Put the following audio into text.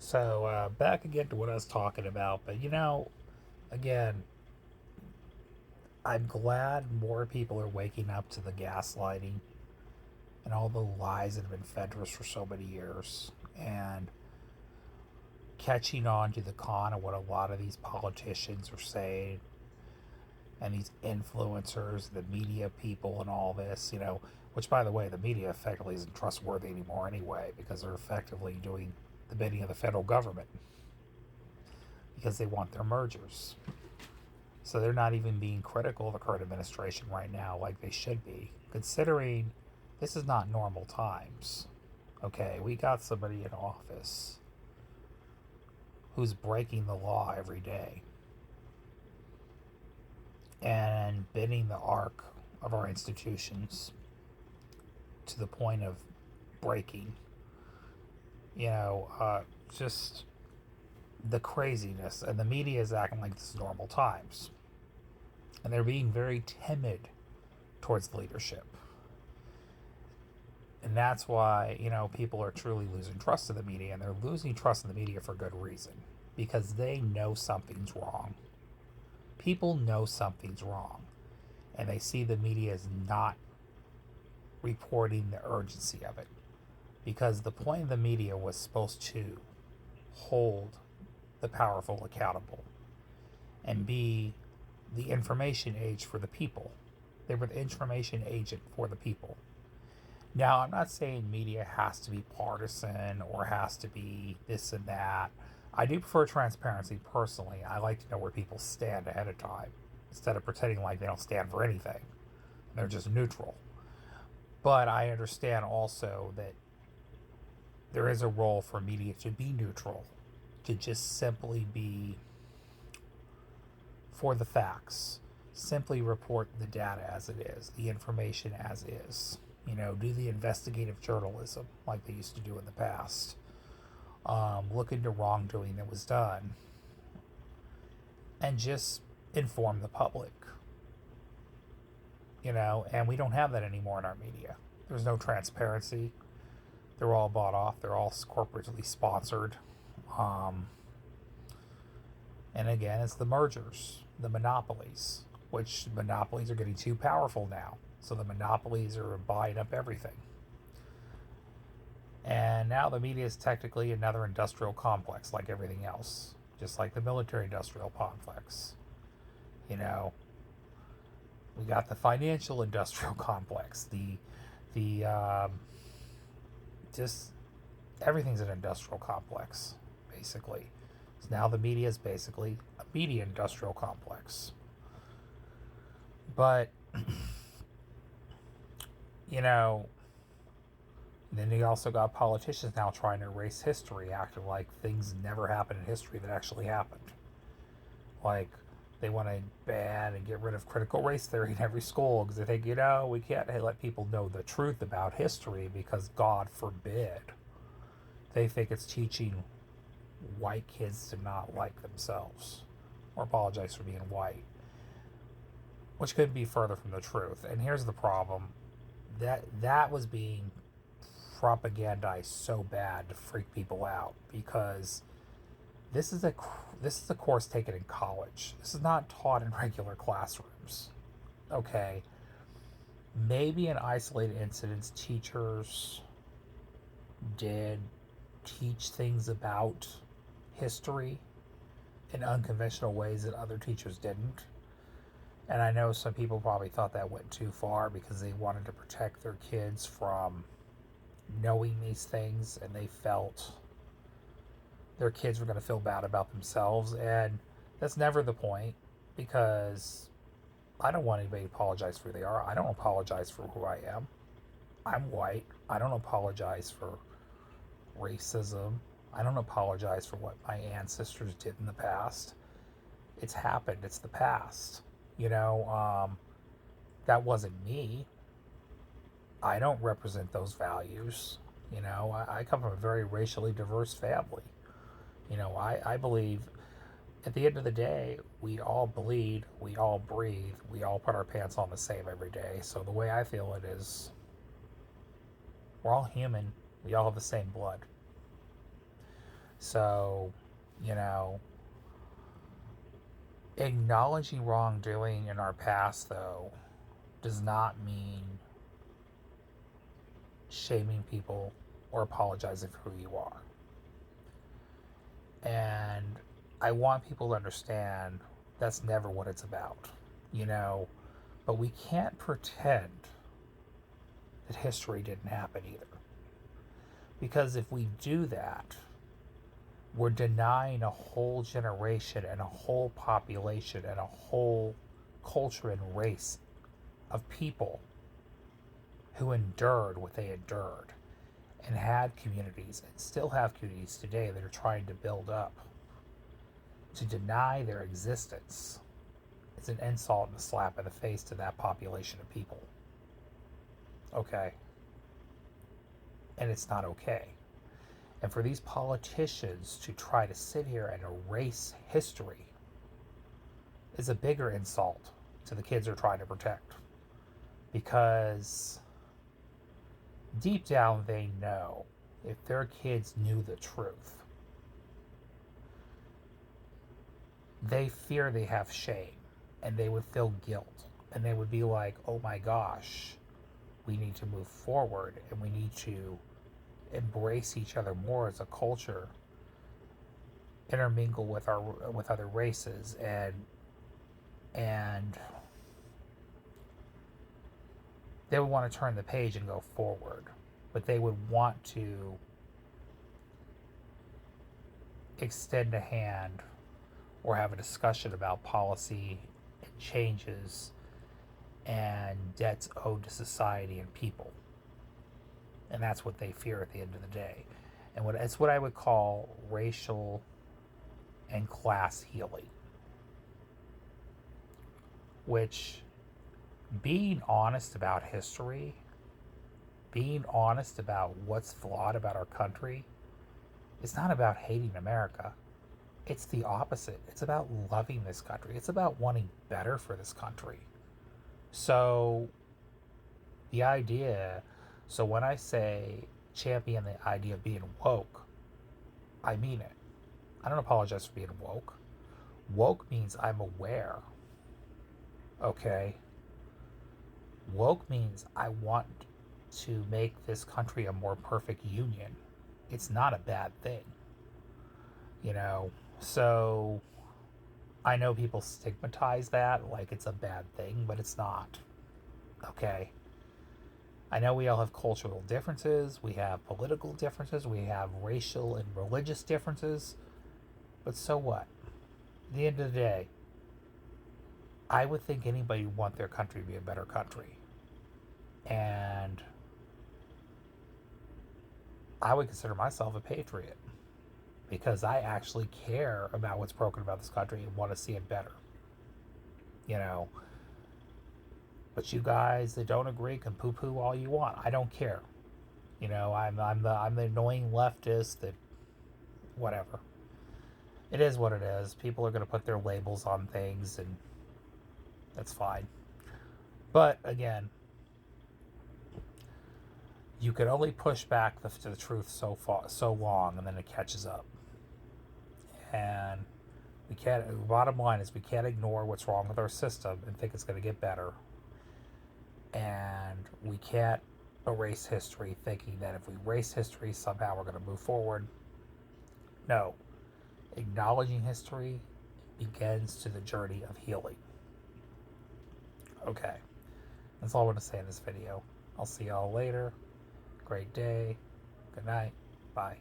So, back again to what I was talking about. But, again, I'm glad more people are waking up to the gaslighting and all the lies that have been fed to us for so many years and catching on to the con of what a lot of these politicians are saying and these influencers, the media people, and all this, which, by the way, the media effectively isn't trustworthy anymore anyway because they're effectively doing the bidding of the federal government because they want their mergers. So they're not even being critical of the current administration right now like they should be, considering this is not normal times. Okay, we got somebody in office who's breaking the law every day and bending the arc of our institutions to the point of breaking. You know, just the craziness. And the media is acting like this is normal times. And they're being very timid towards leadership. And that's why, people are truly losing trust in the media. And they're losing trust in the media for good reason. Because they know something's wrong. People know something's wrong. And they see the media as not reporting the urgency of it. Because the point of the media was supposed to hold the powerful accountable and be the information age for the people. They were the information agent for the people. Now, I'm not saying media has to be partisan or has to be this and that. I do prefer transparency personally. I like to know where people stand ahead of time instead of pretending like they don't stand for anything. They're just neutral. But I understand also that there is a role for media to be neutral, to just simply be for the facts, simply report the data as it is, the information as is. Do the investigative journalism like they used to do in the past. Look into wrongdoing that was done and just inform the public. And we don't have that anymore in our media. There's no transparency. They're all bought off. They're all corporately sponsored. Um, and again, it's the mergers, the monopolies, which monopolies are getting too powerful now. So the monopolies are buying up everything. And now the media is technically another industrial complex like everything else, just like the military industrial complex. We got the financial industrial complex, the just everything's an industrial complex, basically. So now the media is basically a media industrial complex. But, you know, then you also got politicians now trying to erase history, acting like things never happened in history that actually happened. Like, they want to ban and get rid of critical race theory in every school because they think, we can't let people know the truth about history because God forbid. They think it's teaching white kids to not like themselves or apologize for being white, which couldn't be further from the truth. And here's the problem: that was being propagandized so bad to freak people out because this is a course taken in college. This is not taught in regular classrooms. Okay, maybe in isolated incidents, teachers did teach things about history in unconventional ways that other teachers didn't. And I know some people probably thought that went too far because they wanted to protect their kids from knowing these things and they felt their kids were going to feel bad about themselves. And that's never the point because I don't want anybody to apologize for who they are. I don't apologize for who I am. I'm white. I don't apologize for racism. I don't apologize for what my ancestors did in the past. It's happened. It's the past. That wasn't me. I don't represent those values. I come from a very racially diverse family. I believe at the end of the day, we all bleed, we all breathe, we all put our pants on the same every day. So the way I feel it is, we're all human. We all have the same blood. So, you know, acknowledging wrongdoing in our past, though, does not mean shaming people or apologizing for who you are. And I want people to understand that's never what it's about, you know, but we can't pretend that history didn't happen either. Because if we do that, we're denying a whole generation and a whole population and a whole culture and race of people who endured what they endured and had communities and still have communities today that are trying to build up. To deny their existence is an insult and a slap in the face to that population of people. Okay? And it's not okay. And for these politicians to try to sit here and erase history is a bigger insult to the kids they're trying to protect. Because deep down they know if their kids knew the truth, they fear they have shame and they would feel guilt and they would be like, oh my gosh, we need to move forward and we need to embrace each other more as a culture, intermingle with other races, and they would want to turn the page and go forward, but they would want to extend a hand or have a discussion about policy and changes and debts owed to society and people. And that's what they fear at the end of the day. And it's what I would call racial and class healing. Which, being honest about history, being honest about what's flawed about our country, it's not about hating America. It's the opposite. It's about loving this country. It's about wanting better for this country. So, the idea, so when I say champion the idea of being woke, I mean it. I don't apologize for being woke. Woke means I'm aware. Okay? Woke means I want to make this country a more perfect union. It's not a bad thing. You know? So, I know people stigmatize that like it's a bad thing, but it's not. Okay? I know we all have cultural differences, we have political differences, we have racial and religious differences, but so what? At the end of the day, I would think anybody would want their country to be a better country. And I would consider myself a patriot because I actually care about what's broken about this country and want to see it better. You know, but you guys that don't agree can poo-poo all you want. I don't care. You know, I'm the annoying leftist that whatever. It is what it is. People are going to put their labels on things, and that's fine. But again, you can only push back the truth so long, and then it catches up. And we can't. The bottom line is we can't ignore what's wrong with our system and think it's going to get better. And we can't erase history thinking that if we erase history, somehow we're going to move forward. No. Acknowledging history begins to the journey of healing. Okay. That's all I want to say in this video. I'll see y'all later. Great day. Good night. Bye.